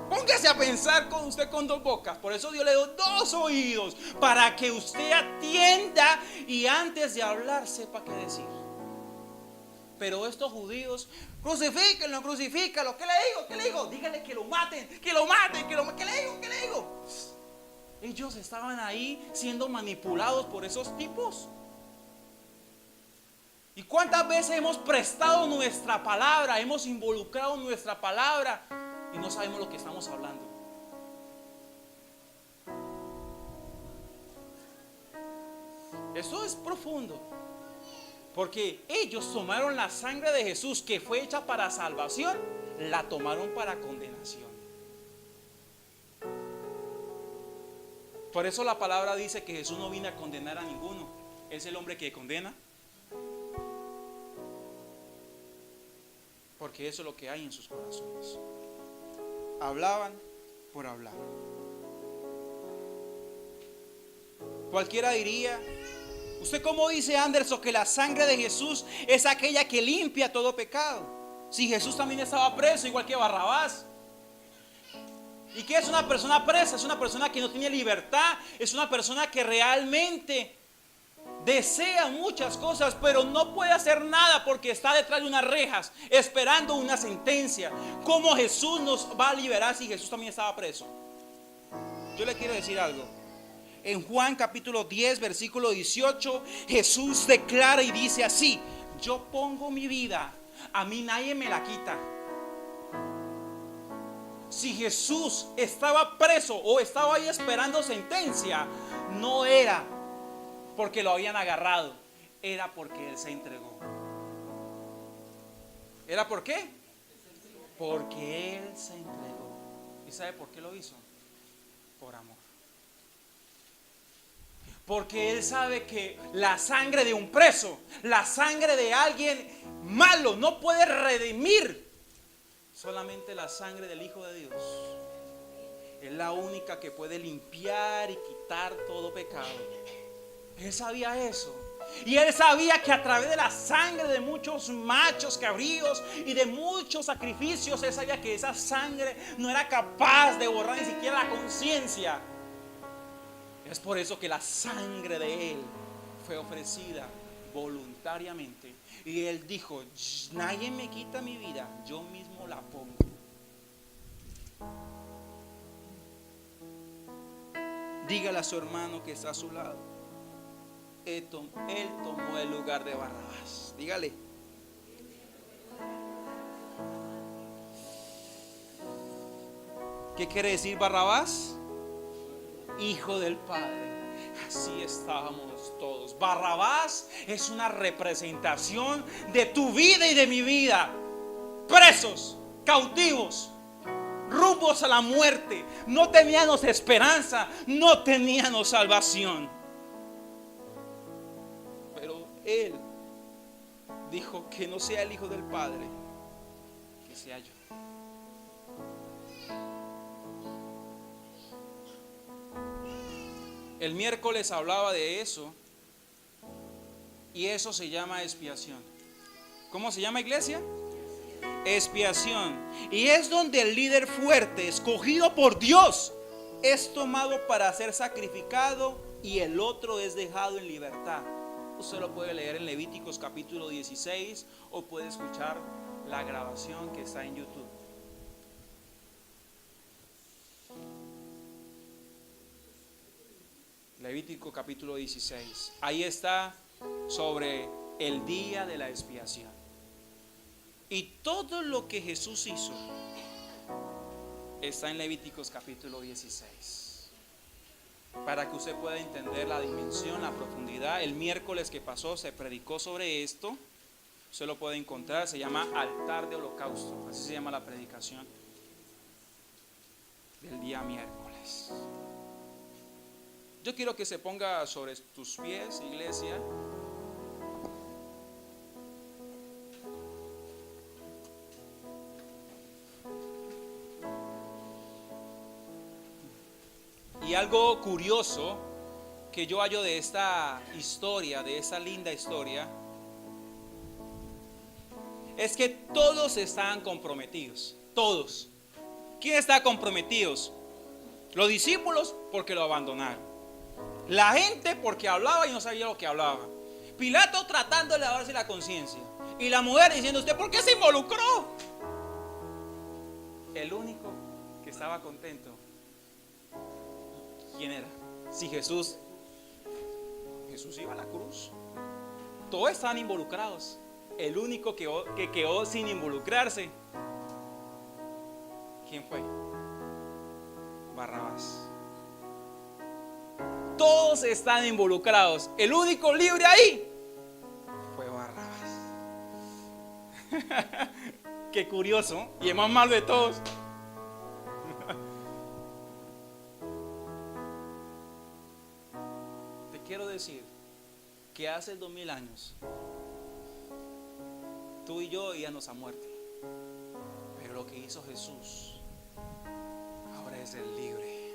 Póngase a pensar con usted con dos bocas. Por eso Dios le dio dos oídos, para que usted atienda y antes de hablar sepa qué decir. Pero estos judíos, crucifíquenlo, crucifícalo. ¿Qué le digo? ¿Qué le digo? Dígale que lo maten, que lo maten, ¿Qué le digo? ¿Qué le digo? Ellos estaban ahí siendo manipulados por esos tipos. ¿Y cuántas veces hemos prestado nuestra palabra, hemos involucrado nuestra palabra y no sabemos lo que estamos hablando? Eso es profundo. Porque ellos tomaron la sangre de Jesús, que fue hecha para salvación, la tomaron para condenación. Por eso la palabra dice que Jesús no vino a condenar a ninguno. Es el hombre que condena. Porque eso es lo que hay en sus corazones. Hablaban por hablar. Cualquiera diría: ¿usted cómo dice, Anderson, que la sangre de Jesús es aquella que limpia todo pecado? Si Jesús también estaba preso, igual que Barrabás. ¿Y qué es una persona presa? Es una persona que no tiene libertad. Es una persona que realmente desea muchas cosas, pero no puede hacer nada porque está detrás de unas rejas, esperando una sentencia. ¿Cómo Jesús nos va a liberar si Jesús también estaba preso? Yo le quiero decir algo. En Juan capítulo 10, versículo 18, Jesús declara y dice así: yo pongo mi vida, a mí nadie me la quita. Si Jesús estaba preso o estaba ahí esperando sentencia, no era porque lo habían agarrado, era porque Él se entregó. ¿Era por qué? Porque Él se entregó. ¿Y sabe por qué lo hizo? Por amor. Porque Él sabe que la sangre de un preso, la sangre de alguien malo, no puede redimir. Solamente la sangre del Hijo de Dios es la única que puede limpiar y quitar todo pecado. Él sabía eso. Y Él sabía que a través de la sangre de muchos machos cabríos y de muchos sacrificios, Él sabía que esa sangre no era capaz de borrar ni siquiera la conciencia. Es por eso que la sangre de Él fue ofrecida voluntariamente. Y Él dijo: nadie me quita mi vida, yo mismo la pongo. Dígale a su hermano que está a su lado: Él tomó el lugar de Barrabás. Dígale. ¿Qué quiere decir Barrabás? Hijo del Padre. Así estábamos todos. Barrabás es una representación de tu vida y de mi vida. Presos, cautivos, rumbos a la muerte. No teníamos esperanza, no teníamos salvación. Pero Él dijo: que no sea el Hijo del Padre, que sea yo. El miércoles hablaba de eso, y eso se llama expiación. ¿Cómo se llama, iglesia? Expiación. Y es donde el líder fuerte, escogido por Dios, es tomado para ser sacrificado y el otro es dejado en libertad. Usted lo puede leer en Levíticos capítulo 16 o puede escuchar la grabación que está en YouTube. Levítico capítulo 16. Ahí está sobre el día de la expiación. Y todo lo que Jesús hizo está en Levíticos capítulo 16. Para que usted pueda entender la dimensión, la profundidad. El miércoles que pasó se predicó sobre esto. Usted lo puede encontrar, se llama altar de holocausto. Así se llama la predicación del día miércoles. Yo quiero que se ponga sobre tus pies, iglesia. Y algo curioso que yo hallo de esta historia, de esa linda historia, es que todos estaban comprometidos. Todos. ¿Quién está comprometidos? Los discípulos porque lo abandonaron. La gente porque hablaba y no sabía lo que hablaba. Pilato tratando de lavarse la conciencia. Y la mujer diciendo: ¿usted por qué se involucró? El único que estaba contento, ¿quién era? Si Jesús iba a la cruz. Todos estaban involucrados. El único que quedó sin involucrarse, ¿quién fue? Barrabás. Todos están involucrados. El único libre ahí fue Barrabás. Qué curioso. Y el más malo de todos. Te quiero decir que hace 2000 años tú y yo íbamos a muerte, pero lo que hizo Jesús, ahora es el libre.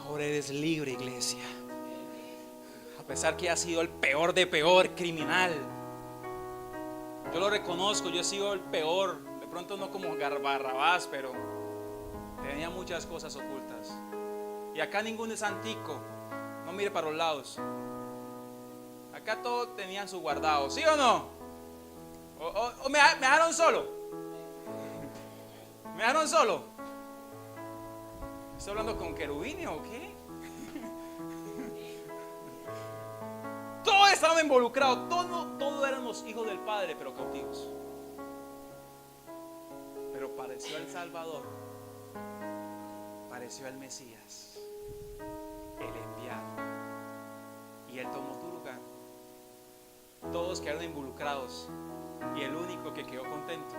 Ahora eres libre, iglesia. A pesar que has sido el peor de peor, criminal. Yo lo reconozco, yo he sido el peor. De pronto no como Barrabás, pero tenía muchas cosas ocultas. Y acá ninguno es antico. No mire para los lados. Acá todos tenían su guardado, ¿sí o no? O me dejaron solo. ¿Me dejaron solo? ¿Estoy hablando con querubines o qué? Todos estaban involucrados. Todos éramos hijos del Padre, pero cautivos. Pero pareció el Salvador. Pareció el Mesías, el enviado. Y Él tomó tu lugar. Todos quedaron involucrados. Y el único que quedó contento,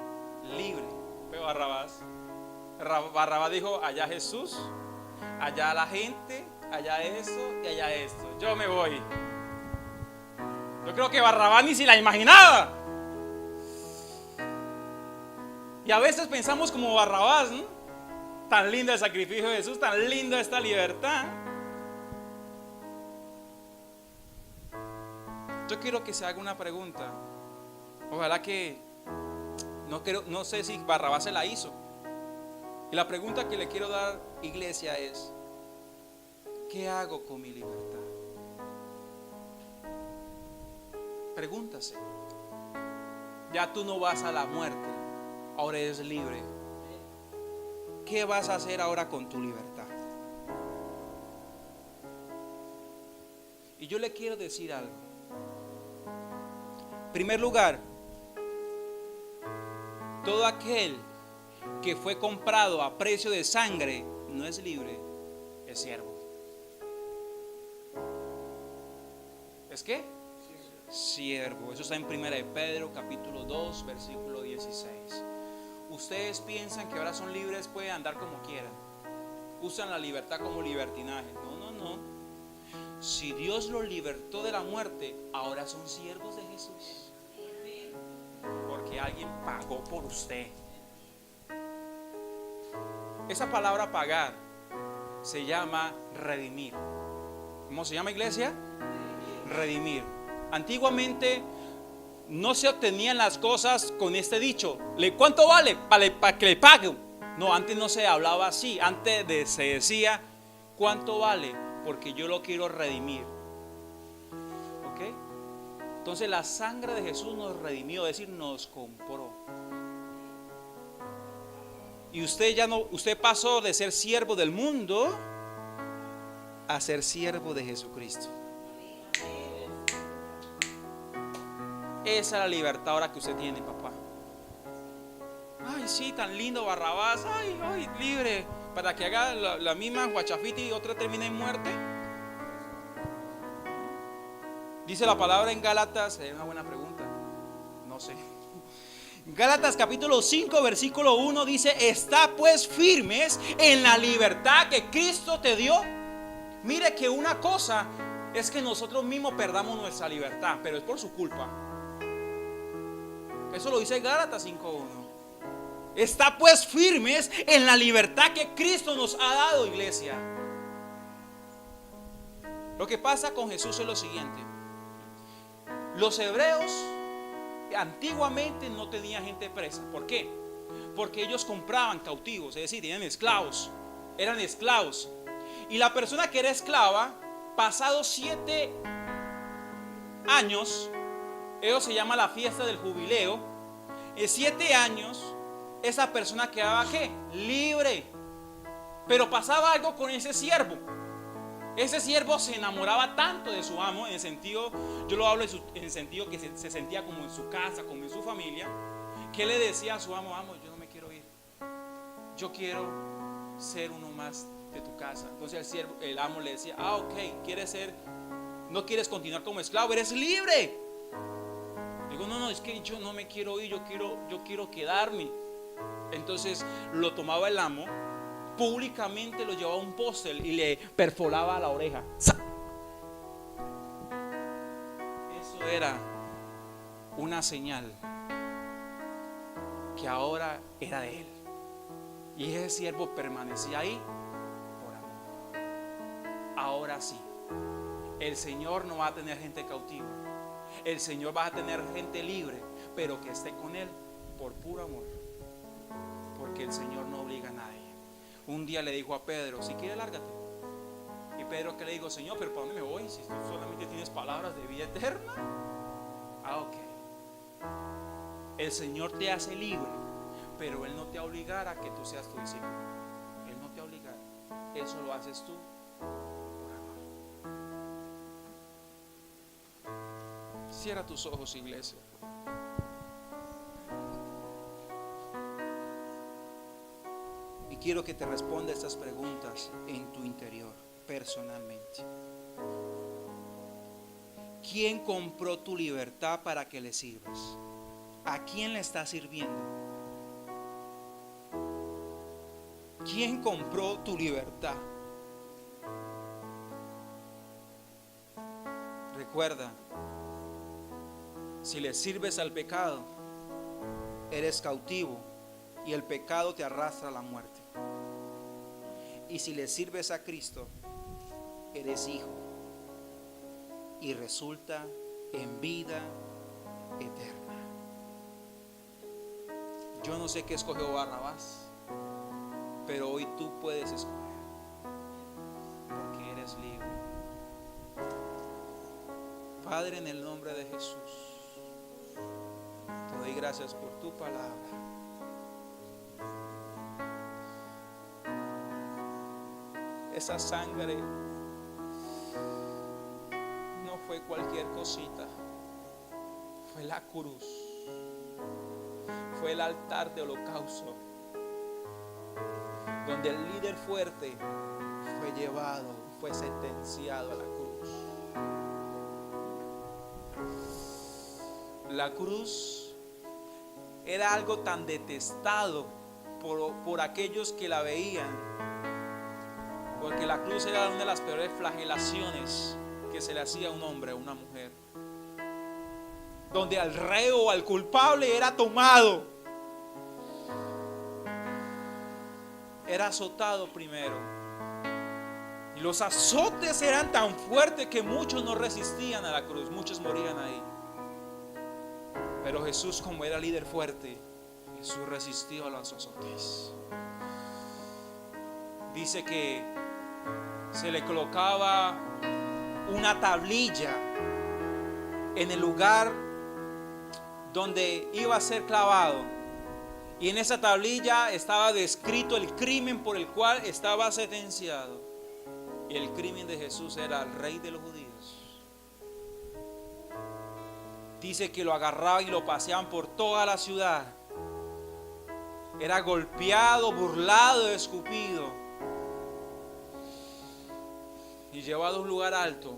libre, fue Barrabás. Barrabás dijo: allá Jesús, allá la gente, allá eso y allá esto. Yo me voy. Yo creo que Barrabás ni se la imaginaba. Y a veces pensamos como Barrabás, ¿no? Tan lindo el sacrificio de Jesús, tan linda esta libertad. Yo quiero que se haga una pregunta. Ojalá que no sé si Barrabás se la hizo. Y la pregunta que le quiero dar, iglesia, es: ¿qué hago con mi libertad? Pregúntase. Ya tú no vas a la muerte, ahora eres libre. ¿Qué vas a hacer ahora con tu libertad? Y yo le quiero decir algo. En primer lugar, todo aquel que fue comprado a precio de sangre no es libre, es siervo. ¿Es qué? Siervo. Eso está en 1 de Pedro capítulo 2 versículo 16. Ustedes piensan que ahora son libres, pueden andar como quieran, usan la libertad como libertinaje. No. Si Dios los libertó de la muerte, ahora son siervos de Jesús, porque alguien pagó por usted. Esa palabra pagar se llama redimir. ¿Cómo se llama, iglesia? Redimir. Antiguamente no se obtenían las cosas con este dicho: ¿cuánto vale? Para que le paguen. No, antes no se hablaba así. Antes se decía: ¿cuánto vale? Porque yo lo quiero redimir. ¿Ok? Entonces la sangre de Jesús nos redimió, es decir, nos compró. Y usted pasó de ser siervo del mundo a ser siervo de Jesucristo. Esa es la libertad ahora que usted tiene, papá. Ay, sí, tan lindo Barrabás. Ay, libre. Para que haga la misma guachafita y otra termine en muerte. Dice la palabra en Gálatas. Es una buena pregunta. No sé. Gálatas capítulo 5 versículo 1 dice: está pues firmes en la libertad que Cristo te dio. Mire que una cosa es que nosotros mismos perdamos nuestra libertad, pero es por su culpa. Eso lo dice Gálatas 5:1. Está pues firmes en la libertad que Cristo nos ha dado, iglesia. Lo que pasa con Jesús es lo siguiente: los hebreos antiguamente no tenían gente presa. ¿Por qué? porque ellos compraban cautivos, es decir, tenían esclavos, eran esclavos. Y la persona que era esclava, pasados 7 años, eso se llama la fiesta del jubileo, en 7 años, esa persona quedaba ¿qué? Libre. Pero pasaba algo con ese siervo. Ese siervo se enamoraba tanto de su amo, en el sentido, yo lo hablo en el sentido que se sentía como en su casa, como en su familia, que le decía a su amo: amo, yo no me quiero ir, yo quiero ser uno más de tu casa. Entonces el amo le decía: ok, no quieres continuar como esclavo, eres libre. Digo: no, es que yo no me quiero ir, yo quiero quedarme. Entonces lo tomaba el amo, públicamente lo llevaba a un póster y le perforaba la oreja. Eso era una señal que ahora era de él. Y ese siervo permanecía ahí por amor. Ahora sí, el Señor no va a tener gente cautiva. El Señor va a tener gente libre, pero que esté con él por puro amor. Porque el Señor no obliga a nadie. Un día le dijo a Pedro: si quieres, lárgate. Y Pedro, que le dijo: Señor, pero ¿para dónde me voy? Si tú solamente tienes palabras de vida eterna. Ok. El Señor te hace libre, pero Él no te obligará a que tú seas tu discípulo. Él no te obligará. Eso lo haces tú por amor. Cierra tus ojos, iglesia. Y quiero que te responda estas preguntas en tu interior, personalmente. ¿Quién compró tu libertad para que le sirvas? ¿A quién le estás sirviendo? ¿Quién compró tu libertad? Recuerda, si le sirves al pecado, eres cautivo y el pecado te arrastra a la muerte. Y si le sirves a Cristo, eres hijo y resulta en vida eterna. Yo no sé qué escogió Barrabás, pero hoy tú puedes escoger, porque eres libre. Padre, en el nombre de Jesús, te doy gracias por tu palabra. Esa sangre no fue cualquier cosita, fue la cruz, fue el altar de holocausto, donde el líder fuerte fue llevado, fue sentenciado a la cruz. La cruz era algo tan detestado por aquellos que la veían, porque la cruz era una de las peores flagelaciones que se le hacía a un hombre o a una mujer, donde al reo o al culpable era tomado, era azotado primero, y los azotes eran tan fuertes que muchos no resistían a la cruz, muchos morían ahí. Pero Jesús, como era líder fuerte, Jesús resistió a los azotes. Dice que se le colocaba una tablilla en el lugar donde iba a ser clavado, y en esa tablilla estaba descrito el crimen por el cual estaba sentenciado. Y el crimen de Jesús era el rey de los judíos. Dice que lo agarraban y lo paseaban por toda la ciudad. Era golpeado, burlado, escupido y llevado a un lugar alto.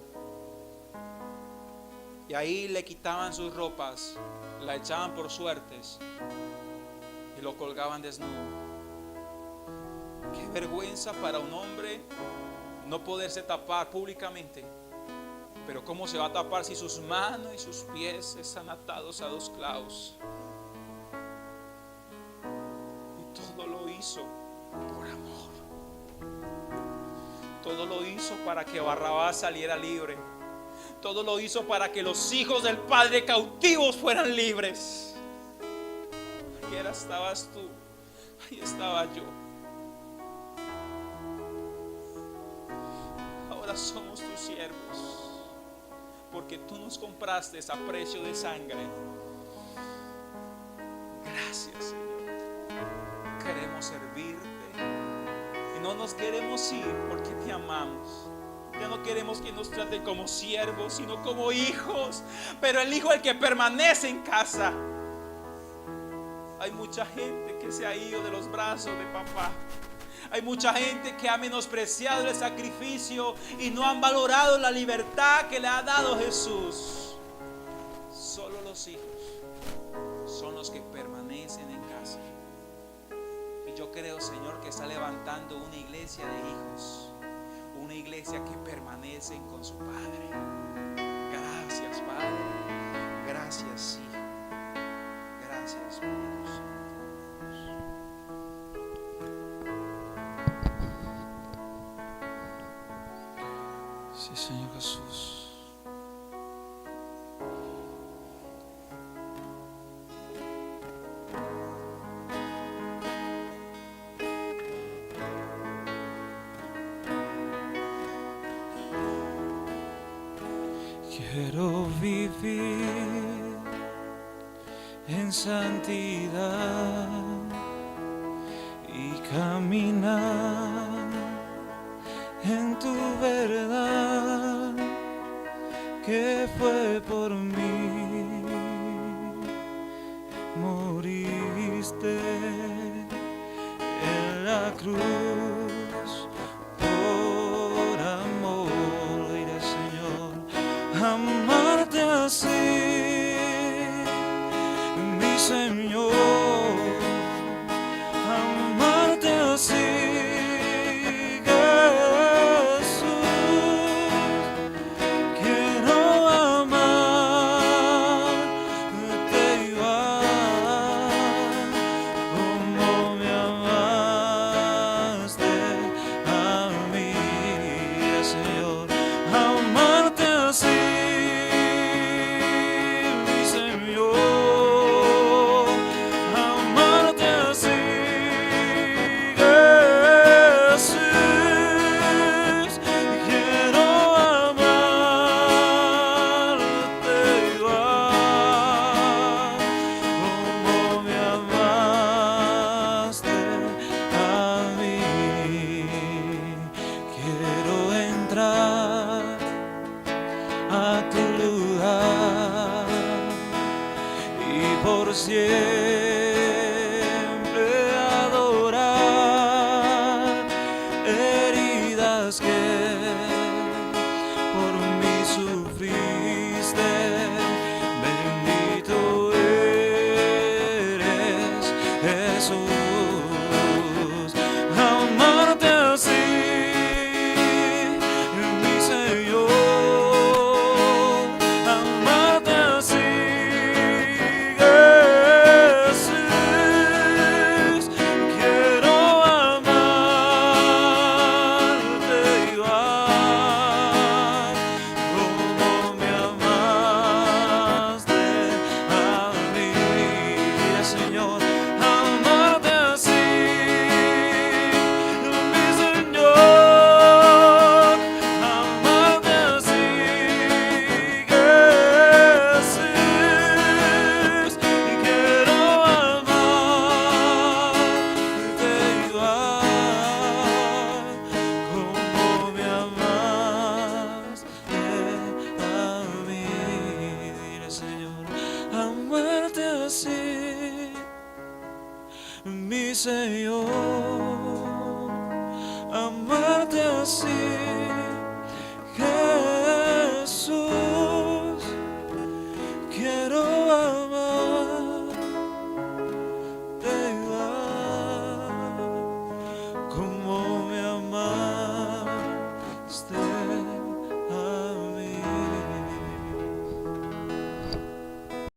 Y ahí le quitaban sus ropas, la echaban por suertes y lo colgaban desnudo. Qué vergüenza para un hombre no poderse tapar públicamente. Pero ¿cómo se va a tapar si sus manos y sus pies están atados a 2 clavos? Y todo lo hizo por amor. Todo lo hizo para que Barrabás saliera libre. Todo lo hizo para que los hijos del Padre cautivos fueran libres. Y estabas tú, Ahí estaba yo. Ahora somos tus siervos, porque tú nos compraste a precio de sangre. Gracias, Señor. Queremos servirte y no nos queremos ir porque te amamos. Ya no queremos que nos traten como siervos, sino como hijos. Pero el hijo es el que permanece en casa. Hay mucha gente que se ha ido de los brazos de papá. Hay mucha gente que ha menospreciado el sacrificio y no han valorado la libertad que le ha dado Jesús. Solo los hijos son los que permanecen en casa. Y yo creo, Señor, que está levantando una iglesia de hijos, una iglesia que permanecen con su Padre. Gracias, Padre. Gracias, Hijo. Gracias, Espíritu Santo. Sí, Señor Jesús. Quiero vivir en santidad y caminar en tu verdad, que fue por mí. Moriste en la cruz por amor, iré, Señor, amarte así, mi Señor, amarte así. A tu lugar y por siempre adorar heridas que por mí sufriste. Bendito eres, Jesús, amarte así, mi Señor. Mi Señor.